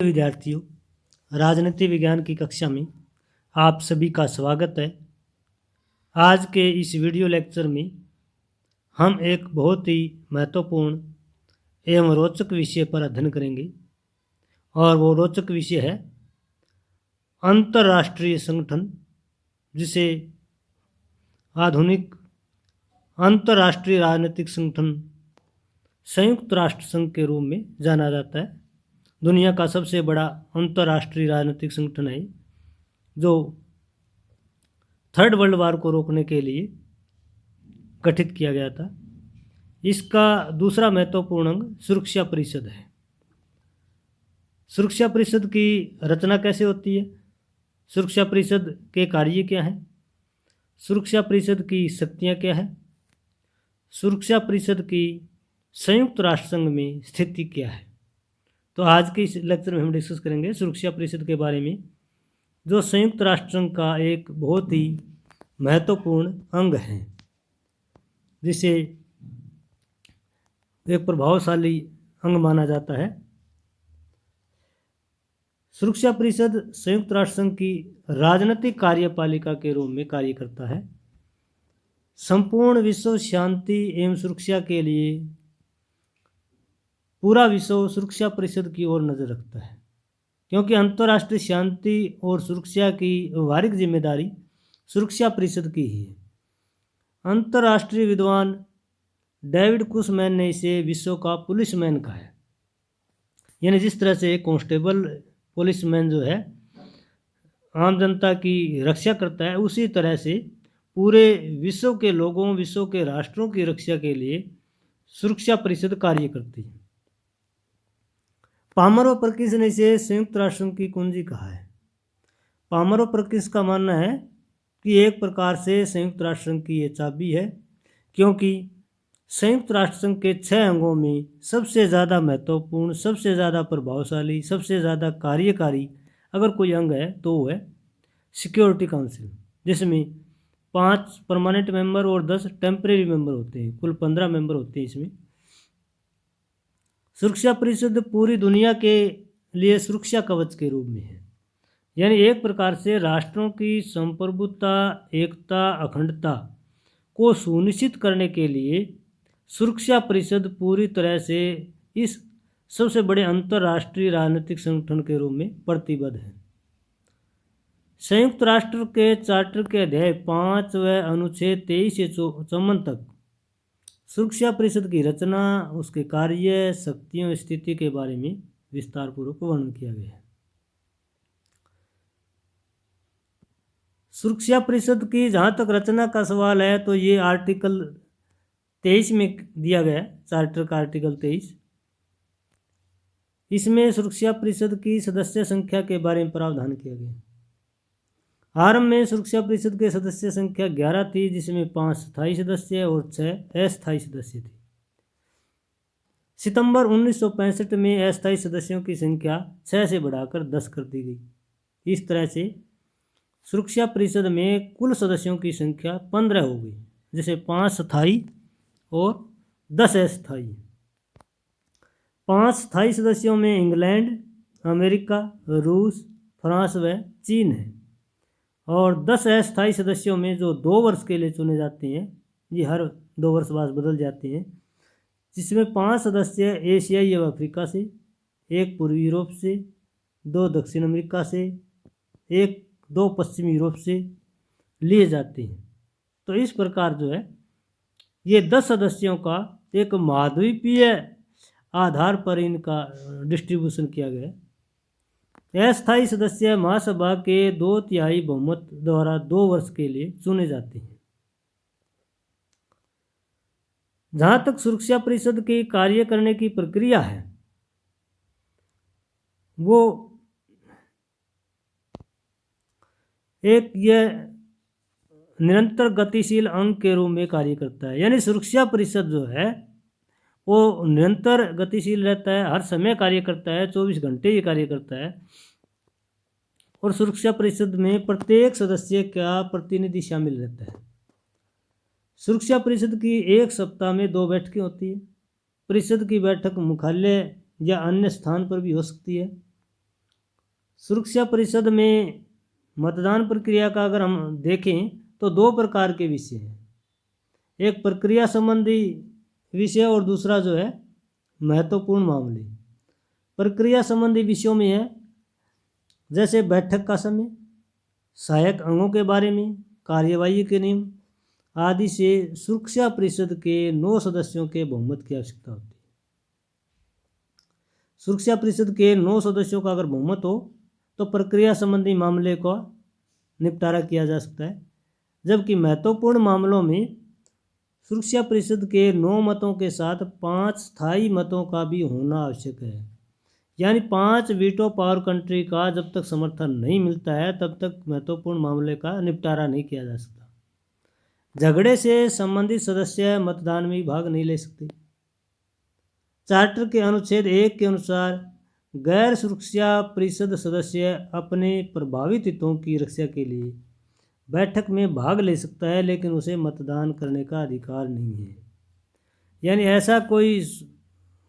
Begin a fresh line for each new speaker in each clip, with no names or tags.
विद्यार्थियों, राजनीति विज्ञान की कक्षा में आप सभी का स्वागत है। आज के इस वीडियो लेक्चर में हम एक बहुत ही महत्वपूर्ण एवं रोचक विषय पर अध्ययन करेंगे और वो रोचक विषय है अंतर्राष्ट्रीय संगठन, जिसे आधुनिक अंतर्राष्ट्रीय राजनीतिक संगठन संयुक्त राष्ट्र संघ के रूप में जाना जाता है। दुनिया का सबसे बड़ा अंतर्राष्ट्रीय राजनीतिक संगठन है, जो थर्ड वर्ल्ड वार को रोकने के लिए गठित किया गया था। इसका दूसरा महत्वपूर्ण अंग सुरक्षा परिषद है। सुरक्षा परिषद की रचना कैसे होती है? सुरक्षा परिषद के कार्य क्या हैं? सुरक्षा परिषद की शक्तियाँ क्या हैं? सुरक्षा परिषद की संयुक्त राष्ट्र संघ में स्थिति क्या है? तो आज के इस लेक्चर में हम डिस्कस करेंगे सुरक्षा परिषद के बारे में, जो संयुक्त राष्ट्र संघ का एक बहुत ही महत्वपूर्ण अंग है, जिसे एक प्रभावशाली अंग माना जाता है। सुरक्षा परिषद संयुक्त राष्ट्र संघ की राजनीतिक कार्यपालिका के रूप में कार्य करता है। संपूर्ण विश्व शांति एवं सुरक्षा के लिए पूरा विश्व सुरक्षा परिषद की ओर नज़र रखता है, क्योंकि अंतर्राष्ट्रीय शांति और सुरक्षा की व्यावहारिक जिम्मेदारी सुरक्षा परिषद की ही है। अंतर्राष्ट्रीय विद्वान डेविड कुशमैन ने इसे विश्व का पुलिसमैन कहा है। यानी जिस तरह से कांस्टेबल पुलिसमैन जो है आम जनता की रक्षा करता है, उसी तरह से पूरे विश्व के लोगों, विश्व के राष्ट्रों की रक्षा के लिए सुरक्षा परिषद कार्य करती है। पामर व परकिंस ने इसे संयुक्त राष्ट्र संघ की कुंजी कहा है। पामर व परकिंस का मानना है कि एक प्रकार से संयुक्त राष्ट्र संघ की ये चाबी है, क्योंकि संयुक्त राष्ट्र संघ के 6 अंगों में सबसे ज़्यादा महत्वपूर्ण, सबसे ज़्यादा प्रभावशाली, सबसे ज़्यादा कार्यकारी अगर कोई अंग है तो वो है सिक्योरिटी काउंसिल, जिसमें 5 परमानेंट मेंबर और 10 टेम्परेरी मेंबर होते हैं। कुल 15 मेंबर होते हैं इसमें। सुरक्षा परिषद पूरी दुनिया के लिए सुरक्षा कवच के रूप में है। यानी एक प्रकार से राष्ट्रों की संप्रभुता, एकता, अखंडता को सुनिश्चित करने के लिए सुरक्षा परिषद पूरी तरह से इस सबसे बड़े अंतर्राष्ट्रीय राजनीतिक संगठन के रूप में प्रतिबद्ध है। संयुक्त राष्ट्र के चार्टर के अध्याय 5 व अनुच्छेद 23 से 54 तक सुरक्षा परिषद की रचना, उसके कार्य, शक्तियों, स्थिति के बारे में विस्तार पूर्वक वर्णन किया गया है। सुरक्षा परिषद की जहाँ तक रचना का सवाल है, तो ये आर्टिकल 23 में दिया गया है, चार्टर का आर्टिकल 23। इसमें सुरक्षा परिषद की सदस्य संख्या के बारे में प्रावधान किया गया है। आरंभ में सुरक्षा परिषद के सदस्य संख्या 11 थी, जिसमें 5 स्थायी सदस्य और 6 अस्थायी सदस्य थे। सितंबर 1965 में अस्थायी सदस्यों की संख्या 6 से बढ़ाकर 10 कर दी गई। इस तरह से सुरक्षा परिषद में कुल सदस्यों की संख्या 15 हो गई, जिसे 5 स्थायी और 10 अस्थायी। 5 स्थायी सदस्यों में इंग्लैंड, अमेरिका, रूस, फ्रांस व चीन है, और 10 अस्थायी सदस्यों में जो 2 वर्ष के लिए चुने जाते हैं, ये हर 2 वर्ष बाद बदल जाते हैं, जिसमें 5 सदस्य एशियाई एवं अफ्रीका से, 1 पूर्वी यूरोप से, 2 दक्षिण अमेरिका से, 2 पश्चिमी यूरोप से लिए जाते हैं। तो इस प्रकार जो है ये 10 सदस्यों का एक महाद्वीपीय आधार पर इनका डिस्ट्रीब्यूशन किया गया है। अस्थायी सदस्य महासभा के 2/3 बहुमत द्वारा 2 वर्ष के लिए चुने जाते हैं। जहाँ तक सुरक्षा परिषद के कार्य करने की प्रक्रिया है, वो एक यह निरंतर गतिशील अंग के रूप में कार्य करता है। यानी सुरक्षा परिषद जो है वो निरंतर गतिशील रहता है, हर समय कार्य करता है, 24 घंटे ये कार्य करता है। और सुरक्षा परिषद में प्रत्येक सदस्य का प्रतिनिधि शामिल रहता है। सुरक्षा परिषद की 1 सप्ताह में 2 बैठकें होती है। परिषद की बैठक मुख्यालय या अन्य स्थान पर भी हो सकती है। सुरक्षा परिषद में मतदान प्रक्रिया का अगर हम देखें तो दो प्रकार के विषय हैं, एक प्रक्रिया संबंधी विषय और दूसरा जो है महत्वपूर्ण मामले। प्रक्रिया संबंधी विषयों में है जैसे बैठक का समय, सहायक अंगों के बारे में, कार्यवाही के नियम आदि से सुरक्षा परिषद के 9 सदस्यों के बहुमत की आवश्यकता होती है। सुरक्षा परिषद के 9 सदस्यों का अगर बहुमत हो तो प्रक्रिया संबंधी मामले का निपटारा किया जा सकता है, जबकि महत्वपूर्ण मामलों में सुरक्षा परिषद के 9 मतों के साथ 5 स्थायी मतों का भी होना आवश्यक है। यानी 5 वीटो पावर कंट्री का जब तक समर्थन नहीं मिलता है तब तक महत्वपूर्ण मामले का निपटारा नहीं किया जा सकता। झगड़े से संबंधित सदस्य मतदान में भाग नहीं ले सकते। चार्टर के अनुच्छेद 1 के अनुसार गैर सुरक्षा परिषद सदस्य अपने प्रभावित हितों की रक्षा के लिए बैठक में भाग ले सकता है, लेकिन उसे मतदान करने का अधिकार नहीं है। यानी ऐसा कोई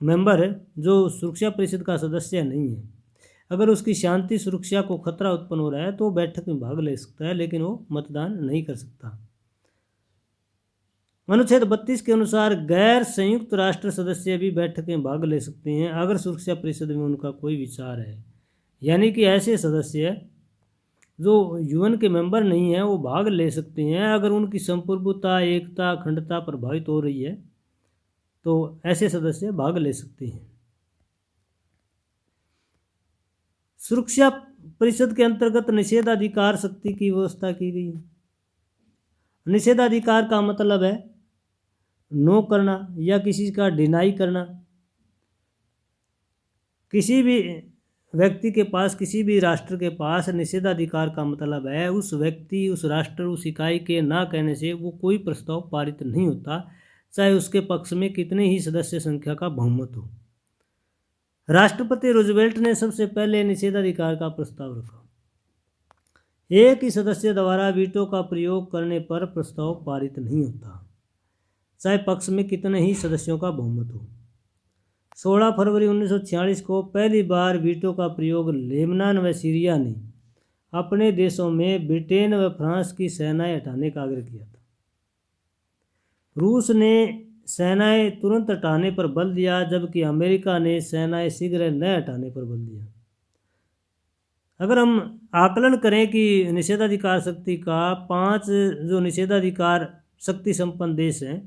मेंबर है जो सुरक्षा परिषद का सदस्य नहीं है, अगर उसकी शांति सुरक्षा को खतरा उत्पन्न हो रहा है तो बैठक में भाग ले सकता है, लेकिन वो मतदान नहीं कर सकता। अनुच्छेद 32 के अनुसार गैर संयुक्त राष्ट्र सदस्य भी बैठक में भाग ले सकते हैं अगर सुरक्षा परिषद में उनका कोई विचार है। यानी कि ऐसे सदस्य जो यूएन के मेंबर नहीं हैं वो भाग ले सकते हैं अगर उनकी संप्रभुता, एकता, अखंडता प्रभावित हो रही है तो ऐसे सदस्य भाग ले सकते हैं। सुरक्षा परिषद के अंतर्गत निषेधाधिकार शक्ति की व्यवस्था की गई है। निषेधाधिकार का मतलब है नो करना या किसी का डिनाई करना। किसी भी व्यक्ति के पास, किसी भी राष्ट्र के पास निषेधाधिकार का मतलब है उस व्यक्ति, उस राष्ट्र, उस इकाई के ना कहने से वो कोई प्रस्ताव पारित नहीं होता, चाहे उसके पक्ष में कितने ही सदस्य संख्या का बहुमत हो। राष्ट्रपति रूजवेल्ट ने सबसे पहले निषेधाधिकार का प्रस्ताव रखा। एक ही सदस्य द्वारा वीटो का प्रयोग करने पर प्रस्ताव पारित नहीं होता, चाहे पक्ष में कितने ही सदस्यों का बहुमत हो। 16 फरवरी 1946 को पहली बार वीटो का प्रयोग लेबनान व सीरिया ने अपने देशों में ब्रिटेन व फ्रांस की सेनाएं हटाने का आग्रह किया था। रूस ने सेनाएं तुरंत हटाने पर बल दिया, जबकि अमेरिका ने सेनाएं शीघ्र न हटाने पर बल दिया। अगर हम आकलन करें कि निषेधाधिकार शक्ति का 5 जो निषेधाधिकार शक्ति संपन्न देश हैं,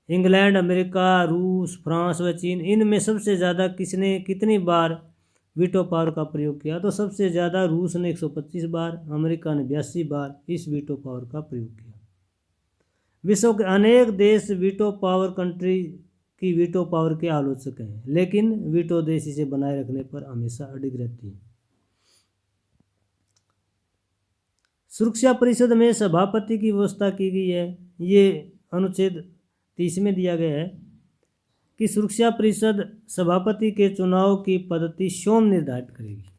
इंग्लैंड, अमेरिका, रूस, फ्रांस व चीन, इनमें सबसे ज़्यादा किसने कितनी बार वीटो पावर का प्रयोग किया, तो सबसे ज़्यादा रूस ने 125 बार, अमेरिका ने 82 बार इस वीटो पावर का प्रयोग किया। विश्व के अनेक देश वीटो पावर कंट्री की वीटो पावर के आलोचक हैं, लेकिन वीटो देश इसे बनाए रखने पर हमेशा अडिग रहती है। सुरक्षा परिषद में सभापति की व्यवस्था की गई है। ये अनुच्छेद 30 में दिया गया है कि सुरक्षा परिषद सभापति के चुनाव की पद्धति स्वयं निर्धारित करेगी।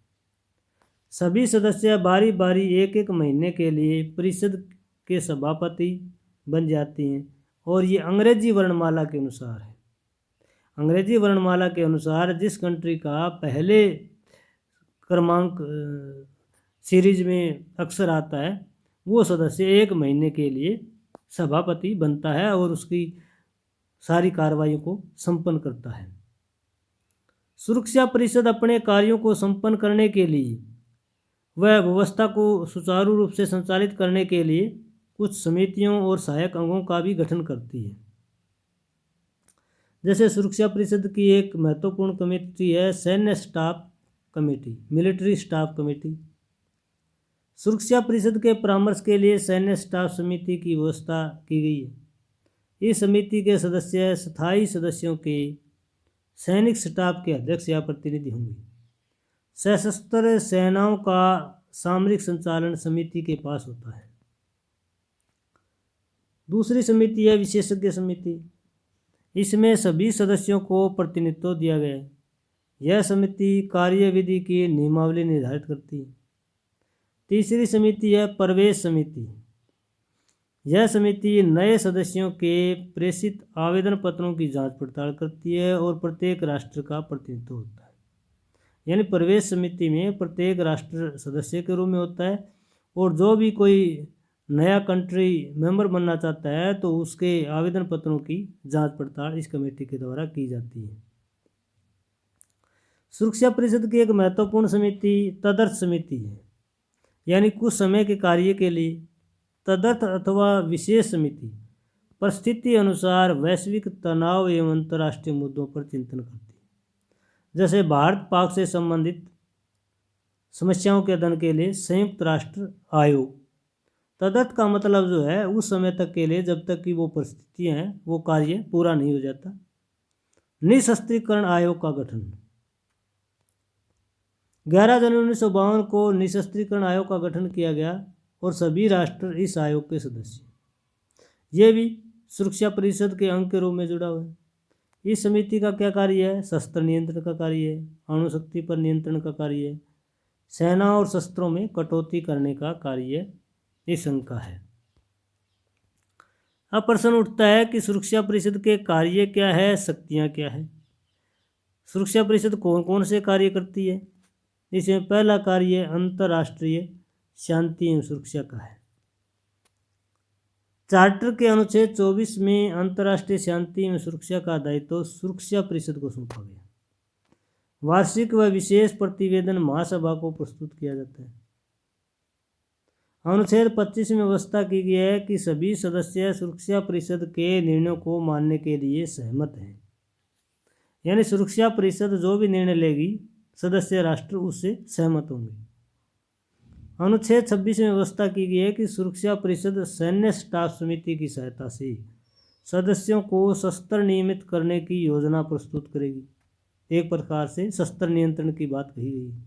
सभी सदस्य बारी बारी एक एक महीने के लिए परिषद के सभापति बन जाते हैं और ये अंग्रेजी वर्णमाला के अनुसार है। अंग्रेजी वर्णमाला के अनुसार जिस कंट्री का पहले क्रमांक सीरीज में अक्सर आता है वो सदस्य एक महीने के लिए सभापति बनता है और उसकी सारी कार्रवाइयों को संपन्न करता है। सुरक्षा परिषद अपने कार्यों को संपन्न करने के लिए वह व्यवस्था को सुचारू रूप से संचालित करने के लिए कुछ समितियों और सहायक अंगों का भी गठन करती है। जैसे सुरक्षा परिषद की एक महत्वपूर्ण कमेटी है सैन्य staff committee, military staff committee. सुरक्षा परिषद के परामर्श के लिए सैन्य स्टाफ समिति की व्यवस्था की गई है। इस समिति के सदस्य स्थायी सदस्यों के सैनिक स्टाफ के अध्यक्ष या प्रतिनिधि होंगे। सशस्त्र सेनाओं का सामरिक संचालन समिति के पास होता है। दूसरी समिति है विशेषज्ञ समिति। इसमें सभी सदस्यों को प्रतिनिधित्व दिया गया है। यह समिति कार्यविधि की नियमावली निर्धारित करती है। तीसरी समिति है प्रवेश समिति। यह समिति नए सदस्यों के प्रेषित आवेदन पत्रों की जांच पड़ताल करती है और प्रत्येक राष्ट्र का प्रतिनिधित्व होता है। यानी प्रवेश समिति में प्रत्येक राष्ट्र सदस्य के रूप में होता है, और जो भी कोई नया कंट्री मेंबर बनना चाहता है तो उसके आवेदन पत्रों की जांच पड़ताल इस कमेटी के द्वारा की जाती है। सुरक्षा परिषद की एक महत्वपूर्ण समिति तदर्थ समिति है, यानी कुछ समय के कार्य के लिए तदर्थ अथवा विशेष समिति परिस्थिति अनुसार वैश्विक तनाव एवं अंतर्राष्ट्रीय मुद्दों पर चिंतन करती है। जैसे भारत पाक से संबंधित समस्याओं के अध्ययन के लिए संयुक्त राष्ट्र आयोग। तदर्थ का मतलब जो है उस समय तक के लिए जब तक कि वो परिस्थितियाँ हैं वो कार्य पूरा नहीं हो जाता। निशस्त्रीकरण आयोग का गठन 11 जनवरी 1952 को निशस्त्रीकरण आयोग का गठन किया गया और सभी राष्ट्र इस आयोग के सदस्य, ये भी सुरक्षा परिषद के अंग के रूप में जुड़ा हुआ है। इस समिति का क्या कार्य है? शस्त्र नियंत्रण का कार्य है, अणुशक्ति पर नियंत्रण का कार्य है, सेना और शस्त्रों में कटौती करने का कार्य इस संघ का है। अब प्रश्न उठता है कि सुरक्षा परिषद के कार्य क्या है, शक्तियां क्या है? सुरक्षा परिषद कौन कौन से कार्य करती है? इसमें पहला कार्य अंतर्राष्ट्रीय शांति एवं सुरक्षा का है। चार्टर के अनुच्छेद 24 में अंतर्राष्ट्रीय शांति एवं सुरक्षा का दायित्व सुरक्षा परिषद को सौंपा गया। वार्षिक व विशेष प्रतिवेदन महासभा को प्रस्तुत किया जाता है। अनुच्छेद 25 में व्यवस्था की गई है कि सभी सदस्य सुरक्षा परिषद के निर्णयों को मानने के लिए सहमत हैं, यानी सुरक्षा परिषद जो भी निर्णय लेगी सदस्य राष्ट्र उससे सहमत होंगे। अनुच्छेद 26 में व्यवस्था की गई है कि सुरक्षा परिषद सैन्य स्टाफ समिति की सहायता से सदस्यों को शस्त्र नियमित करने की योजना प्रस्तुत करेगी। एक प्रकार से शस्त्र नियंत्रण की बात कही गई है।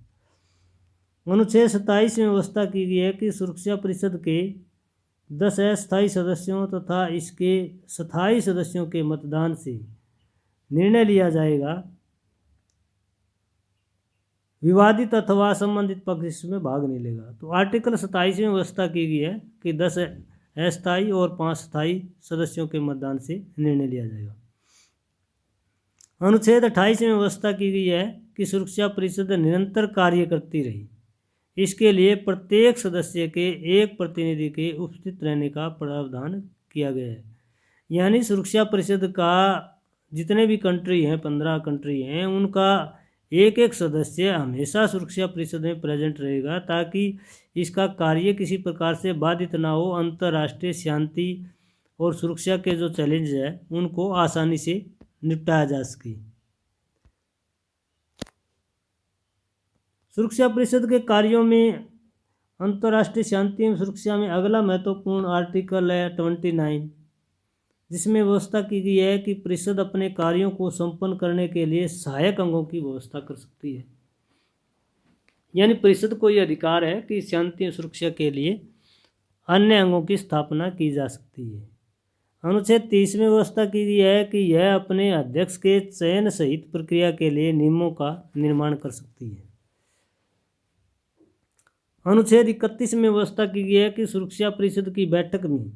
अनुच्छेद 27 में व्यवस्था की गई है कि सुरक्षा परिषद के 10 अस्थायी सदस्यों तथा इसके स्थायी सदस्यों के मतदान से निर्णय लिया जाएगा। विवादित अथवा संबंधित पक्ष इसमें भाग नहीं लेगा। तो आर्टिकल 27 में व्यवस्था की गई है कि 10 अस्थायी और 5 स्थायी सदस्यों के मतदान से निर्णय लिया जाएगा। अनुच्छेद 28 में व्यवस्था की गई है कि सुरक्षा परिषद निरंतर कार्य करती रही। इसके लिए प्रत्येक सदस्य के एक प्रतिनिधि के उपस्थित रहने का प्रावधान किया गया है। यानी सुरक्षा परिषद का जितने भी कंट्री हैं, 15 कंट्री हैं, उनका एक एक सदस्य हमेशा सुरक्षा परिषद में प्रेजेंट रहेगा ताकि इसका कार्य किसी प्रकार से बाधित ना हो। अंतर्राष्ट्रीय शांति और सुरक्षा के जो चैलेंज है उनको आसानी से निपटाया जा सके। सुरक्षा परिषद के कार्यों में अंतर्राष्ट्रीय शांति एवं सुरक्षा में अगला महत्वपूर्ण आर्टिकल है 29, जिसमें व्यवस्था की गई है कि परिषद अपने कार्यों को संपन्न करने के लिए सहायक अंगों की व्यवस्था कर सकती है। यानी परिषद को यह अधिकार है कि शांति और सुरक्षा के लिए अन्य अंगों की स्थापना की जा सकती है। अनुच्छेद 30 में व्यवस्था की गई है कि यह अपने अध्यक्ष के चयन सहित प्रक्रिया के लिए नियमों का निर्माण कर सकती है। अनुच्छेद 31 में व्यवस्था की गई है कि सुरक्षा परिषद की बैठक में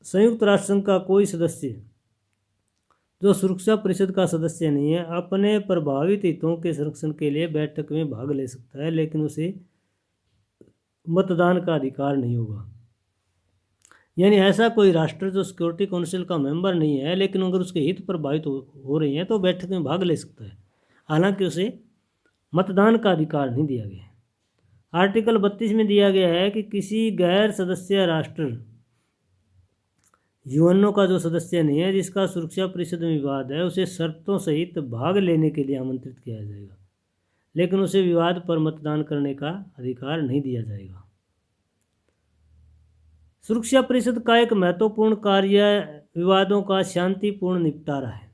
संयुक्त राष्ट्र संघ का कोई सदस्य जो सुरक्षा परिषद का सदस्य नहीं है अपने प्रभावित हितों के संरक्षण के लिए बैठक में भाग ले सकता है, लेकिन उसे मतदान का अधिकार नहीं होगा। यानी ऐसा कोई राष्ट्र जो सिक्योरिटी काउंसिल का मेंबर नहीं है लेकिन अगर उसके हित प्रभावित हो रही हैं तो बैठक में भाग ले सकता है, हालांकि उसे मतदान का अधिकार नहीं दिया गया है। आर्टिकल 32 में दिया गया है कि किसी गैर सदस्य राष्ट्र यूएनओ का जो सदस्य नहीं है जिसका सुरक्षा परिषद में विवाद है उसे शर्तों सहित भाग लेने के लिए आमंत्रित किया जाएगा, लेकिन उसे विवाद पर मतदान करने का अधिकार नहीं दिया जाएगा। सुरक्षा परिषद का एक महत्वपूर्ण कार्य विवादों का शांतिपूर्ण निपटारा है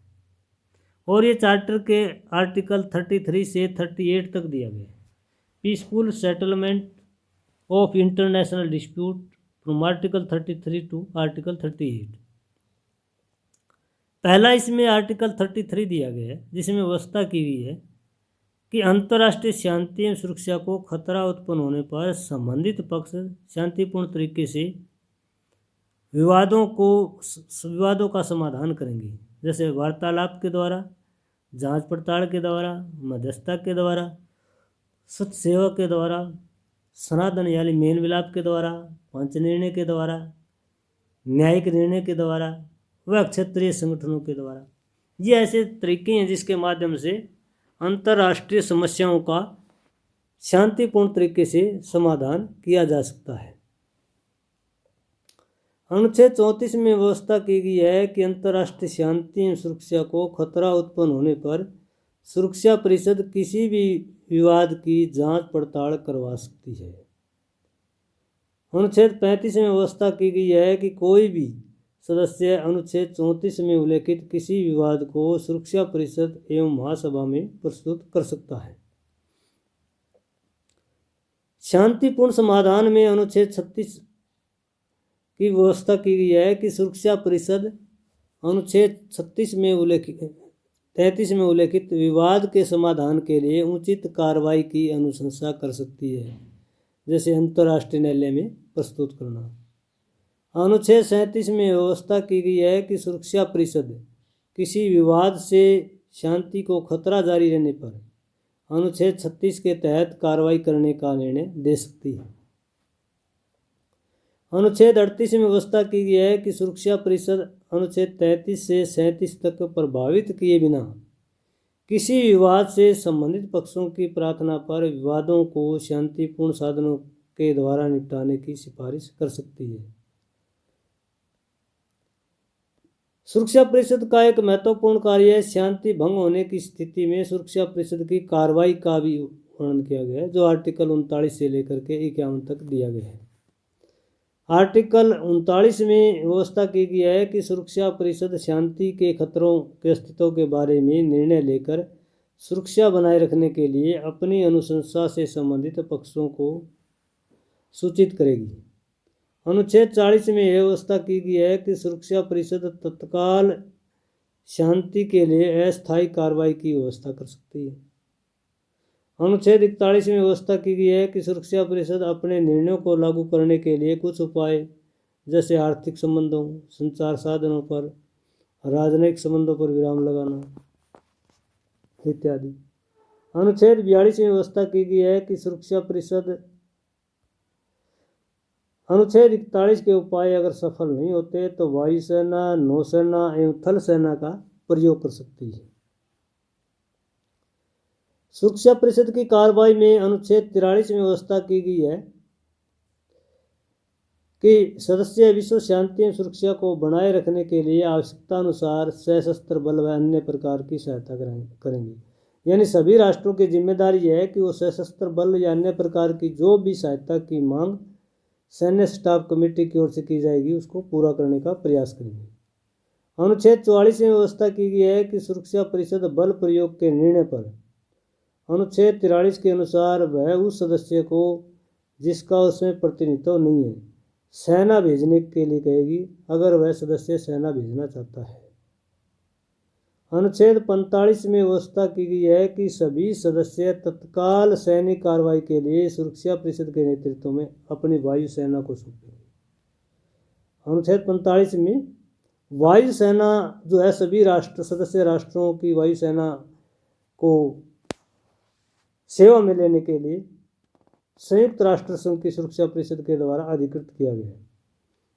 और ये चार्टर के आर्टिकल 33 से 38 तक दिया गया है। Peaceful settlement of international dispute from article 33 to article 38। पहला इसमें आर्टिकल 33 दिया गया है जिसमें व्यवस्था की गई है कि अंतर्राष्ट्रीय शांति एवं सुरक्षा को खतरा उत्पन्न होने पर संबंधित पक्ष शांतिपूर्ण तरीके से विवादों का समाधान करेंगे, जैसे वार्तालाप के द्वारा, जांच पड़ताल के द्वारा, मध्यस्थता के द्वारा, सत्य सेवा के द्वारा, सनातन यानी मेल मिलाप के द्वारा, पंच निर्णय के द्वारा, न्यायिक निर्णय के द्वारा व क्षेत्रीय संगठनों के द्वारा। ये ऐसे तरीके हैं जिसके माध्यम से अंतर्राष्ट्रीय समस्याओं का शांतिपूर्ण तरीके से समाधान किया जा सकता है। अनुच्छेद 34 में व्यवस्था की गई है कि अंतर्राष्ट्रीय शांति एवं सुरक्षा को खतरा उत्पन्न होने पर सुरक्षा परिषद किसी भी विवाद की जांच पड़ताल करवा सकती है। अनुच्छेद 35 में व्यवस्था की गई है कि कोई भी सदस्य अनुच्छेद 34 में उल्लेखित किसी विवाद को सुरक्षा परिषद एवं महासभा में प्रस्तुत कर सकता है। शांतिपूर्ण समाधान में अनुच्छेद 36 की व्यवस्था की गई है कि सुरक्षा परिषद अनुच्छेद 36 में उल्लेखित 33 में उल्लेखित विवाद के समाधान के लिए उचित कार्रवाई की अनुशंसा कर सकती है, जैसे अंतर्राष्ट्रीय न्यायालय में प्रस्तुत करना। अनुच्छेद 37 में व्यवस्था की गई है कि सुरक्षा परिषद किसी विवाद से शांति को खतरा जारी रहने पर अनुच्छेद 36 के तहत कार्रवाई करने का निर्णय दे सकती है। अनुच्छेद 38 में व्यवस्था की गई है कि सुरक्षा परिषद अनुच्छेद 33 से 37 तक प्रभावित किए बिना किसी विवाद से संबंधित पक्षों की प्रार्थना पर विवादों को शांतिपूर्ण साधनों के द्वारा निपटाने की सिफारिश कर सकती है। सुरक्षा परिषद का एक महत्वपूर्ण कार्य शांति भंग होने की स्थिति में सुरक्षा परिषद की कार्रवाई का भी वर्णन किया गया है, जो आर्टिकल 39 से लेकर के 51 तक दिया गया है। आर्टिकल 39 में व्यवस्था की गई है कि सुरक्षा परिषद शांति के खतरों के अस्तित्व के बारे में निर्णय लेकर सुरक्षा बनाए रखने के लिए अपनी अनुशंसा से संबंधित पक्षों को सूचित करेगी। अनुच्छेद 40 में यह व्यवस्था की गई है कि सुरक्षा परिषद तत्काल शांति के लिए अस्थायी कार्रवाई की व्यवस्था कर सकती है। अनुच्छेद 41 में व्यवस्था की गई है कि सुरक्षा परिषद अपने निर्णयों को लागू करने के लिए कुछ उपाय जैसे आर्थिक संबंधों, संचार साधनों पर, राजनयिक संबंधों पर विराम लगाना इत्यादि। अनुच्छेद 42 में व्यवस्था की गई है कि सुरक्षा परिषद अनुच्छेद 41 के उपाय अगर सफल नहीं होते तो वायुसेना, नौसेना एवं थल सेना का प्रयोग कर सकती है। सुरक्षा परिषद की कार्रवाई में अनुच्छेद 43 में व्यवस्था की गई है कि सदस्य विश्व शांति एवं सुरक्षा को बनाए रखने के लिए आवश्यकता अनुसार सशस्त्र बल व अन्य प्रकार की सहायता करेंगे। यानी सभी राष्ट्रों की जिम्मेदारी है कि वो सशस्त्र बल या अन्य प्रकार की जो भी सहायता की मांग सैन्य स्टाफ कमेटी की ओर से की जाएगी उसको पूरा करने का प्रयास करेंगे। अनुच्छेद 44 में व्यवस्था की गई है कि सुरक्षा परिषद बल प्रयोग के निर्णय पर अनुच्छेद 43 के अनुसार वह उस सदस्य को जिसका उसमें प्रतिनिधित्व नहीं है सेना भेजने के लिए कहेगी, अगर वह सदस्य सेना भेजना चाहता है। अनुच्छेद 45 में व्यवस्था की गई है कि सभी सदस्य तत्काल सैनिक कार्रवाई के लिए सुरक्षा परिषद के नेतृत्व में अपनी वायुसेना को सौंपेंगे। अनुच्छेद 45 में वायुसेना जो है सभी सदस्य राष्ट्रों की वायुसेना को सेवा में लेने के लिए संयुक्त राष्ट्र संघ की सुरक्षा परिषद के द्वारा अधिकृत किया गया है।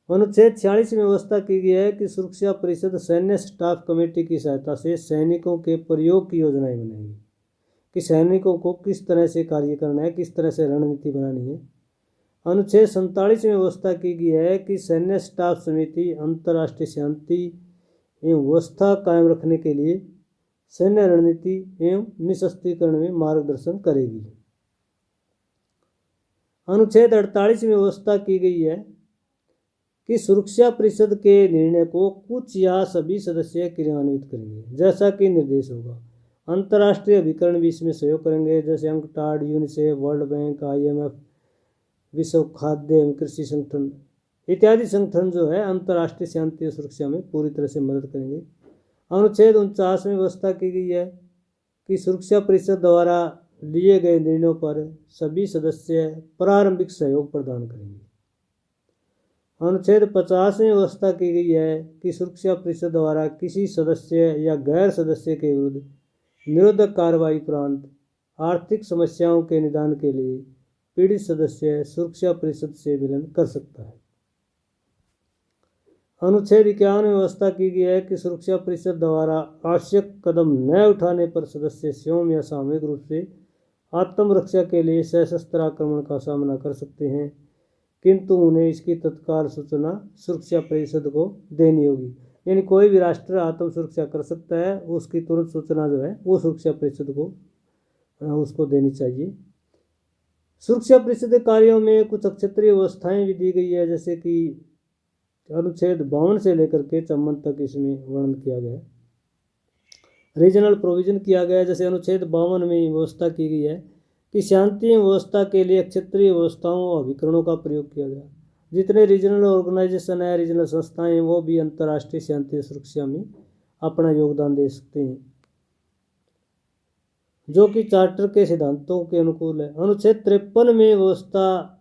अनुच्छेद 46 में व्यवस्था की गई है कि सुरक्षा परिषद सैन्य स्टाफ कमेटी की सहायता से सैनिकों के प्रयोग की योजनाएं बनाएगी कि सैनिकों को किस तरह से कार्य करना है, किस तरह से रणनीति बनानी है। अनुच्छेद 47 में व्यवस्था की गई है कि सैन्य स्टाफ समिति अंतर्राष्ट्रीय शांति एवं व्यवस्था कायम रखने के लिए सैन्य रणनीति एवं निशस्त्रीकरण में मार्गदर्शन करेगी। अनुच्छेद 48 में व्यवस्था की गई है कि सुरक्षा परिषद के निर्णय को कुछ या सभी सदस्य क्रियान्वित करेंगे, जैसा कि निर्देश होगा। अंतर्राष्ट्रीय अभिकरण भी इसमें सहयोग करेंगे, जैसे UNCTAD, UNICEF, world bank, IMF, विश्व खाद्य एवं कृषि संगठन इत्यादि संगठन जो है अंतर्राष्ट्रीय शांति और सुरक्षा में पूरी तरह से मदद करेंगे। अनुच्छेद 49 में व्यवस्था की गई है कि सुरक्षा परिषद द्वारा लिए गए निर्णयों पर सभी सदस्य प्रारंभिक सहयोग प्रदान करेंगे। अनुच्छेद 50 में व्यवस्था की गई है कि सुरक्षा परिषद द्वारा किसी सदस्य या गैर सदस्य के विरुद्ध निरोधक कार्रवाई उपरांत आर्थिक समस्याओं के निदान के लिए पीड़ित सदस्य सुरक्षा परिषद से मिलन कर सकता है। अनुच्छेद 51 में व्यवस्था की गई है कि सुरक्षा परिषद द्वारा आवश्यक कदम न उठाने पर सदस्य स्वयं या सामूहिक रूप से आत्मरक्षा के लिए सशस्त्र आक्रमण का सामना कर सकते हैं, किंतु उन्हें इसकी तत्काल सूचना सुरक्षा परिषद को देनी होगी। यानी कोई भी राष्ट्र आत्म सुरक्षा कर सकता है, उसकी तुरंत सूचना जो है वो सुरक्षा परिषद को उसको देनी चाहिए। सुरक्षा परिषद के कार्यों में कुछ अक्षेत्रीय व्यवस्थाएं भी दी गई है, जैसे कि अनुच्छेद 52 से लेकर के 54 तक इसमें वर्णन किया गया है। रीजनल प्रोविजन किया गया है, जैसे अनुच्छेद 52 में व्यवस्था की गई है कि शांति व्यवस्था के लिए क्षेत्रीय व्यवस्थाओं और अभिकरणों का प्रयोग किया गया। जितने रीजनल ऑर्गेनाइजेशन है, रीजनल संस्थाएं हैं, वो भी अंतर्राष्ट्रीय शांति सुरक्षा में अपना योगदान दे सकते हैं, जो कि चार्टर के सिद्धांतों के अनुकूल है। अनुच्छेद 53 में व्यवस्था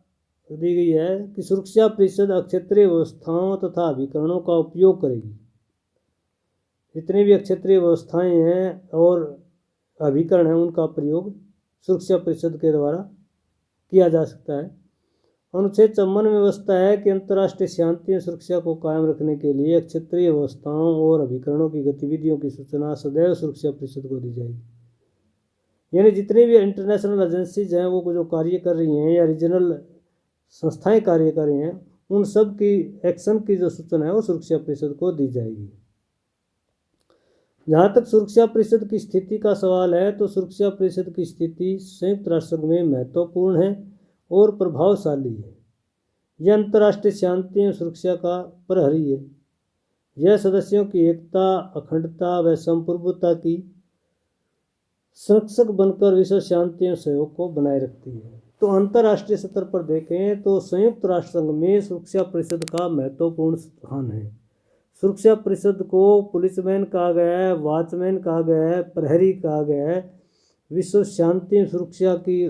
दी गई है कि सुरक्षा परिषद क्षेत्रीय व्यवस्थाओं तथा अभिकरणों का उपयोग करेगी। जितनी भी क्षेत्रीय व्यवस्थाएं हैं और अभिकरण हैं, उनका प्रयोग सुरक्षा परिषद के द्वारा किया जा सकता है। अनुच्छेद 54 में व्यवस्था है कि अंतर्राष्ट्रीय शांति और सुरक्षा को कायम रखने के लिए क्षेत्रीय व्यवस्थाओं और अभिकरणों की गतिविधियों की सूचना सदैव सुरक्षा परिषद को दी जाएगी। यानी जितनी भी इंटरनेशनल एजेंसीज हैं वो जो कार्य कर रही हैं या रीजनल संस्थाएं कार्य कर रही हैं, उन सब की एक्शन की जो सूचना है वो सुरक्षा परिषद को दी जाएगी। जहाँ तक सुरक्षा परिषद की स्थिति का सवाल है, तो सुरक्षा परिषद की स्थिति संयुक्त राष्ट्र संघ में महत्वपूर्ण है और प्रभावशाली है। यह अंतर्राष्ट्रीय शांति और सुरक्षा का प्रहरी है। यह सदस्यों की एकता, अखंडता व संप्रभुता की संरक्षक बनकर विश्व शांति और सहयोग को बनाए रखती है। तो अंतर्राष्ट्रीय स्तर पर देखें तो संयुक्त राष्ट्र संघ में सुरक्षा परिषद का महत्वपूर्ण स्थान है। सुरक्षा परिषद को पुलिसमैन कहा गया है, वॉचमैन कहा गया है, प्रहरी कहा गया है। विश्व शांति सुरक्षा की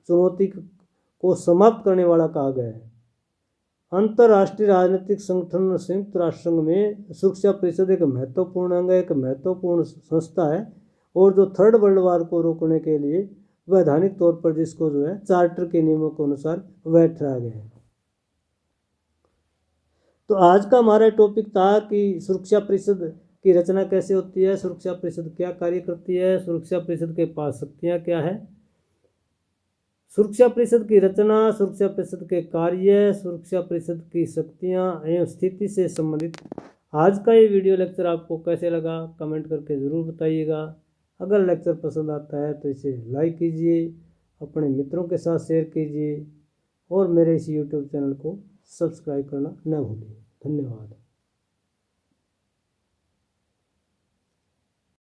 चुनौती को समाप्त करने वाला कहा गया है। अंतर्राष्ट्रीय राजनीतिक संगठन संयुक्त राष्ट्र संघ में सुरक्षा परिषद एक महत्वपूर्ण अंग है, एक महत्वपूर्ण संस्था है, और जो थर्ड वर्ल्ड वार को रोकने के लिए वैधानिक तौर पर जिसको जो है चार्टर के नियमों के अनुसार वैध ठहराया गया है। तो आज का हमारा टॉपिक था कि सुरक्षा परिषद की रचना कैसे होती है, सुरक्षा परिषद क्या कार्य करती है, सुरक्षा परिषद के पास शक्तियाँ क्या है, सुरक्षा परिषद की रचना, सुरक्षा परिषद के कार्य, सुरक्षा परिषद की शक्तियाँ एवं स्थिति से संबंधित आज का ये वीडियो लेक्चर आपको कैसे लगा कमेंट करके ज़रूर बताइएगा। अगर लेक्चर पसंद आता है तो इसे लाइक कीजिए, अपने मित्रों के साथ शेयर कीजिए और मेरे इस यूट्यूब चैनल को सब्सक्राइब करना न भूलिए। धन्यवाद।